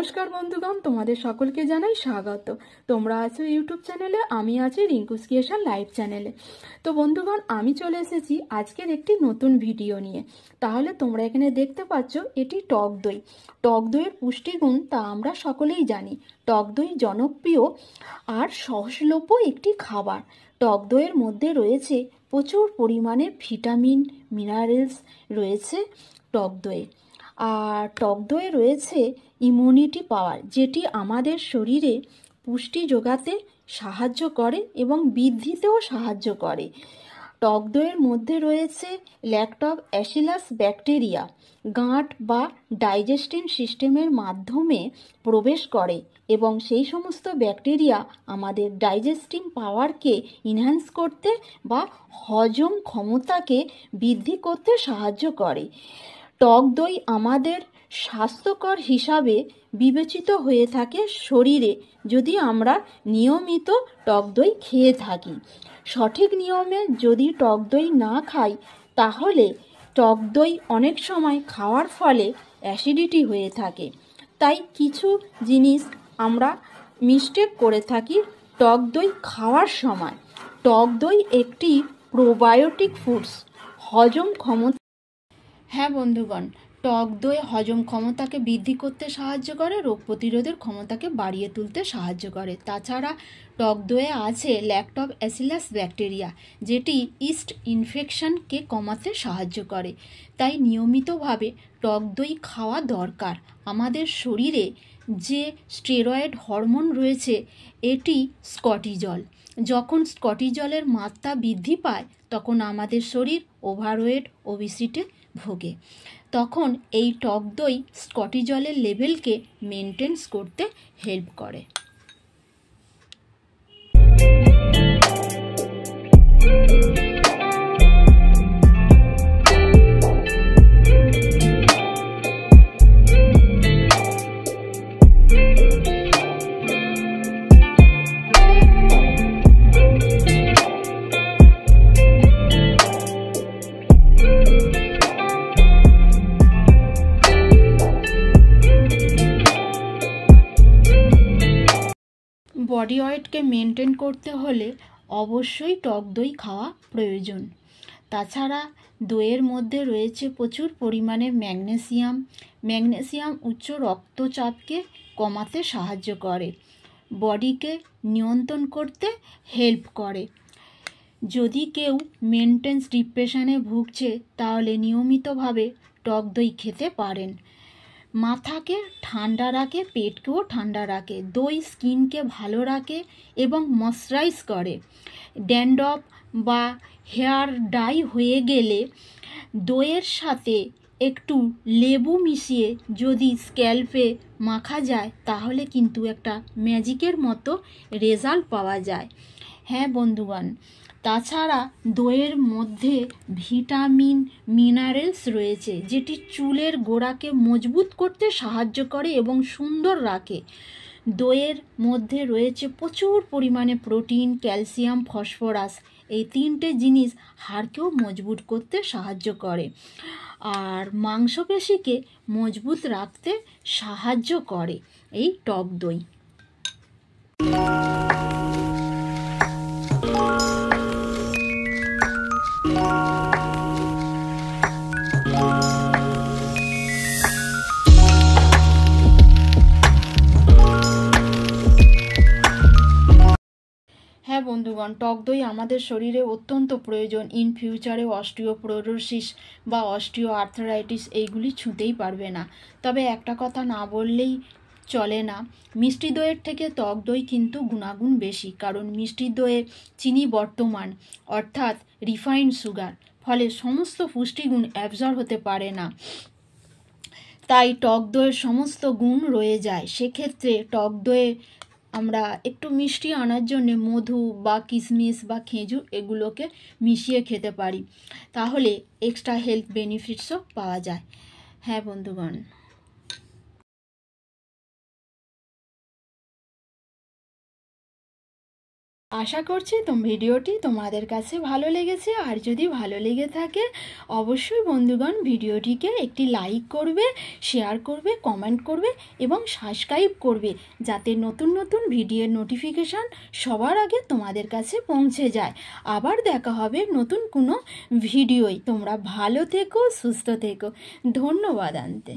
নমস্কার বন্ধুগণ, তোমাদের সকলকে জানাই স্বাগত। তোমরা আছো ইউটিউব চ্যানেলে, আমি আছি রিঙ্কুস ক্রিয়েশন লাইভ চ্যানেলে। তো বন্ধুগণ, আমি চলে এসেছি আজকের একটি নতুন ভিডিও নিয়ে। তাহলে তোমরা এখানে দেখতে পাচ্ছ এটি টক দই। টক দইয়ের পুষ্টিগুণ তা আমরা সকলেই জানি। টক দই জনপ্রিয় আর সহজলভ্য একটি খাবার। টক দইয়ের মধ্যে রয়েছে প্রচুর পরিমাণে ভিটামিন, মিনারেলস রয়েছে টক দইয়ে। আর টক দইয়ে রয়েছে ইমিউনিটি পাওয়ার, যেটি আমাদের শরীরে পুষ্টি যোগাতে সাহায্য করে এবং বৃদ্ধিতেও সাহায্য করে। টক দইয়ের মধ্যে রয়েছে ল্যাক্টোব্যাসিলাস ব্যাকটেরিয়া, গাঁট বা ডাইজেস্টিভ সিস্টেমের মাধ্যমে প্রবেশ করে এবং সেই সমস্ত ব্যাকটেরিয়া আমাদের ডাইজেস্টিং পাওয়ারকে ইনহ্যান্স করতে বা হজম ক্ষমতাকে বৃদ্ধি করতে সাহায্য করে। টক দই আমাদের স্বাস্থ্যকর হিসাবে বিবেচিত হয়ে থাকে শরীরে, যদি আমরা নিয়মিত টক দই খেয়ে থাকি। সঠিক নিয়মে যদি টক দই না খাই, তাহলে টক দই অনেক সময় খাওয়ার ফলে অ্যাসিডিটি হয়ে থাকে। তাই কিছু জিনিস আমরা মিস্টেক করে থাকি টক দই খাওয়ার সময়। টক দই একটি প্রোবায়োটিক ফুডস, হজম ক্ষমতা। হ্যাঁ বন্ধুগণ, টক দই হজম ক্ষমতাকে বৃদ্ধি করতে সাহায্য করে, রোগ প্রতিরোধের ক্ষমতাকে বাড়িয়ে তুলতে সাহায্য করে। তাছাড়া টক দইয়ে আছে ল্যাক্টোব্যাসিলাস ব্যাকটেরিয়া, যেটি ইস্ট ইনফেকশনকে কমাতে সাহায্য করে। তাই নিয়মিতভাবে টক দই খাওয়া দরকার। আমাদের শরীরে যে স্টেরয়েড হরমোন রয়েছে, এটি স্কর্টিজল। যখন স্কর্টিজলের মাত্রা বৃদ্ধি পায়, তখন আমাদের শরীর ওভারওয়েট, ওবেসিটি ভোগে। তখন এই টক দই স্কর্টিজলের লেভেলকে মেনটেন করতে হেল্প করে। বডি ওয়েটকে মেনটেন করতে হলে অবশ্যই টক দই খাওয়া প্রয়োজন। তাছাড়া দইয়ের মধ্যে রয়েছে প্রচুর পরিমাণে ম্যাগনেসিয়াম। ম্যাগনেসিয়াম উচ্চ রক্তচাপকে কমাতে সাহায্য করে, বডিকে নিয়ন্ত্রণ করতে হেল্প করে। যদি কেউ মেন্টাল ডিপ্রেশনে ভুগছে, তাহলে নিয়মিতভাবে টক দই খেতে পারেন। মাথাকে ঠান্ডা রাখে, পেটকেও ঠান্ডা রাখে। দই স্কিনকে ভালো রাখে এবং ময়শ্চারাইজ করে। ড্যান্ড্রফ বা হেয়ার ডাই হয়ে গেলে দইয়ের সাথে একটু লেবু মিশিয়ে যদি স্ক্যাল্পে মাখা যায়, তাহলে কিন্তু একটা ম্যাজিকের মতো রেজাল্ট পাওয়া যায়। হ্যাঁ বন্ধুগণ, তাছাড়া দইয়ের মধ্যে ভিটামিন, মিনারেলস রয়েছে, যেটি চুলের গোড়াকে মজবুত করতে সাহায্য করে এবং সুন্দর রাখে। দইয়ের মধ্যে রয়েছে প্রচুর পরিমাণে প্রোটিন, ক্যালসিয়াম, ফসফরাস। এই তিনটে জিনিস হাড়কেও মজবুত করতে সাহায্য করে আর মাংসপেশিকে মজবুত রাখতে সাহায্য করে এই টক দই। হ্যাঁ বন্ধুগণ, টক দই আমাদের শরীরে অত্যন্ত প্রয়োজন। ইন ফিউচারে অস্টিওপোরোসিস বা অস্টিও আর্থারাইটিস এইগুলি ছুঁতেই পারবে না। তবে একটা কথা না বললেই চলে না, মিষ্টি দইয়ের থেকে টক দই কিন্তু গুণাগুণ বেশি। কারণ মিষ্টি দইয়ে চিনি বর্তমান, অর্থাৎ রিফাইন্ড সুগার, ফলে সমস্ত পুষ্টিগুণ অ্যাবজর্ব হতে পারে না। তাই টক দইয়ের সমস্ত গুণ রয়ে যায়। সেক্ষেত্রে টক দইয়ে আমরা একটু মিষ্টি আনার জন্য মধু বা কিশমিশ বা খেজুর এগুলোকে মিশিয়ে খেতে পারি, তাহলে এক্সট্রা হেলথ বেনিফিটসও পাওয়া যায়। হ্যাঁ বন্ধুগণ। আশা করছি ভিডিওটি তোমাদের কাছে ভালো লেগেছে। আর যদি ভালো লেগে থাকে অবশ্যই বন্ধুগণ ভিডিওটিকে একটি লাইক করবে, শেয়ার করবে, কমেন্ট করবে এবং সাবস্ক্রাইব করবে, যাতে নতুন নতুন ভিডিওর নোটিফিকেশান সবার আগে তোমাদের কাছে পৌঁছে যায়। আবার দেখা হবে নতুন কোনো ভিডিওয়। তোমরা ভালো থেকো, সুস্থ থেকো। ধন্যবাদ আনতে।